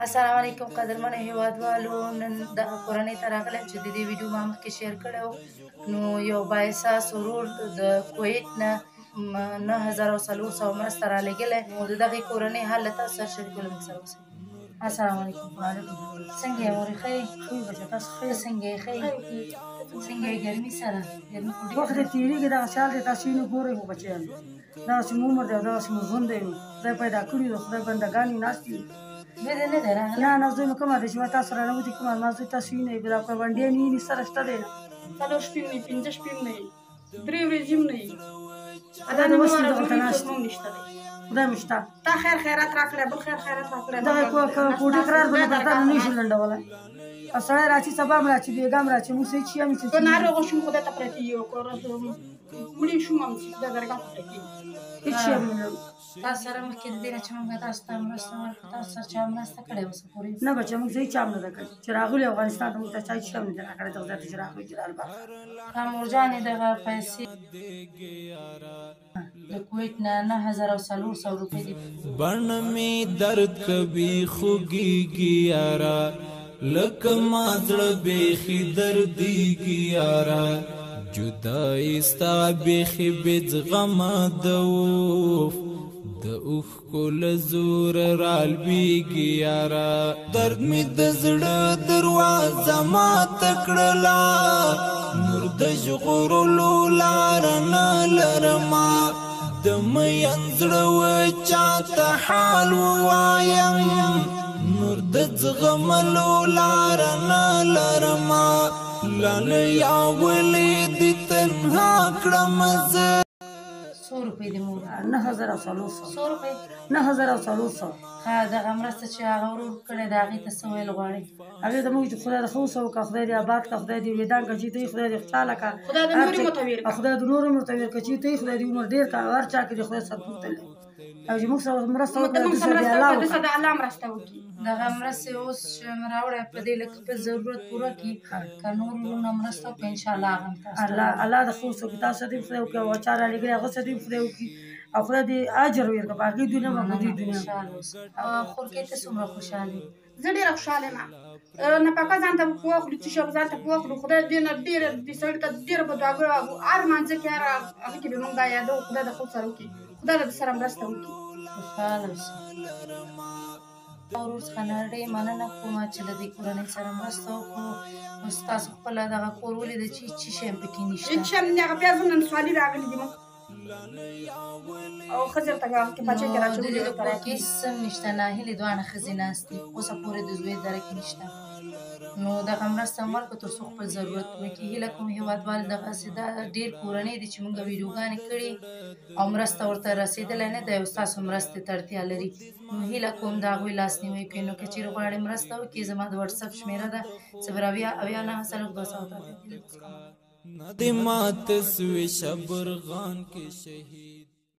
السلام علیکم قدرمنو هیوادوالو، نن د کورنۍ ته راغلی یم چې د دې ویډیو ما مخکې شیر کړی و. نو یو بااحساس ورور د کویت نه 9400 مرسته رالیږلی، نو د دغې کورنۍ حال له تاسو سره شریکولو. موږ سره اوسئ. السلام علیکم. څنګه یې مورې؟ ښه یې؟ ته څنګه یې؟ ښه یې؟ څنګه یې ګرمي سره؟ ګرمي خو ډېره وخت تېرېږي، دغسې حال دی. تاسو یې نه ګورئ خو بچیان دغسې مو عمر دی او دغسې مو ژوند دی. خدای پیدا کړي دي، خدای بندګان یې ناست دي. بیا دې نه دی راغلی؟ نه زوی مې کومه دی چې ما تاسو سره رانوتي، کومه زما زوی تاسو وینئ. دا ګاونډیان یې سره شته دی نه، 4 شپې نه وي، 5 شپې نه وي، 3 ورځې نه وي. دا نو اوس دغلته ناست موږ نشته دی. خدای مې شته. تا خیر خیرات راکړی، بل خیر خیرات راکړی. دغه کوټې قرار به نه پرته نه شو لنډولی. او سړی راشي، سبا هم راشي، بېګا هم راشي. موږ څه چې یم که ناروغه شوم خدای ته پرتې یو، مړي شوم هم چې خدای درګاه ته پرتې هېڅ شی هم نه لرو. تاسو سره مخکې د دې نه چې موږ تاسو ته مرسته ورکړو، تاسو سره چا مرسته کړې اوسه پورې؟ نه بچه، موږ څه هېڅ چا هم نه ده کړې. چې راغلي افغانستان ته موږ ته چا هېڅ شی هم نه ده راکړی. دغه ځای ته چې راغلي جلال باغ مورجانې دغه پیسې د کویت نه 9400 روپۍ دي. بڼه مې درد کوي خوږېږي یاره، لکه ما زړه بیخي دردېږي یاره، جدایي ستا بیخي بې زغمه ده اوف، د اوښکو له زوره رالوېږي یاره، درد مې د زړه دروازه ماته کړله، نور د ژغورلو لاره نه لرمه، د مین زړه و چاته حال ووایم، نور د زغملو لاره نه لرمه، لالیه ولې دې تنها کړمه زه. 100 روپۍ دې مور؟ 9400. 100 روپۍ؟ 9400. ښه، دغه مرسته چې هغه ورور کړې ده هغې ته څه ویل غواړئ؟ هغې ته موږ چې خدای دې ښه اوسه وکړه، خدای دې آباد کړه، خدای دې ویدان کړه، چې ته یې خدای دې خوشحاله کړه، خدای د نورې متویر کړه، خدای د نورې متویر کړه، چې ته یې خدای دې عمر ډېر کړه، هر چا کې دې خدای سرپور تللی او چې موږ سره مرسته وکړه، موږ سره مرسته وکړه، د سره الله مرسته وکړي. دغه مرستې اوس چې راوړی په دې لږ خپل ضرورت پوره کړي، که نور وروڼه مرسته وکړي انشاءالله هغه هم تاسو الله دې ښه اوسه وکړي. تاسو ته دې خدای وکړي او چا رالیږلي هغه ته دې خدای وکړي او خدای دې اجر ورکړي په هغې دنیا او په دې دنیا. خورکۍ ته څومره خوشحالې؟ زه ډېره خوشحاله یم. نفقه ځان ته پوه کړو، څه شی ځان ته پوه کړو. خدای دې نه ډېره دې سړي ته ډېره بددعاګۍ هر لمانځه کې هغه کې به موږ دا یادوو. خدای د خپل سره وکړي، خدای له سره مرسته وکړي. خوشحاله اوسه. ورور څخه نړۍ مننه کوم چې د دې کورنۍ سره مرسته وکړو. اوس تاسو خپله دغه کور ولیده چې هېڅ شی هم پکې نشته؟ هېڅ شی هم نه، هغه پیازونه نسوالي راغلي دي موږ او ښځې ورته کې پاچۍ کې راچولي د کور کې هېڅ هم نشته، ناهیلې دواړه ښځې ناست دي، اوسه پورې د زوی دره کې نشته. نو دغه مرسته هم ورکړو تر څو خپل ضرورت پوره کړي. هیله کوم هېوادوال دغسې دا ډېر کورنۍ دي چې موږ ویډیوګانې کړي او مرسته ورته رسېدلی نه دی او ستاسو مرستې ته اړتیا لري. نو هیله کوم د هغوی لاسنیوی کوي. نو که چېرې غواړئ مرسته وکړي، زما د وټساپ شمېره ده 080 نه دې ماته سوې شبرغان کې شهید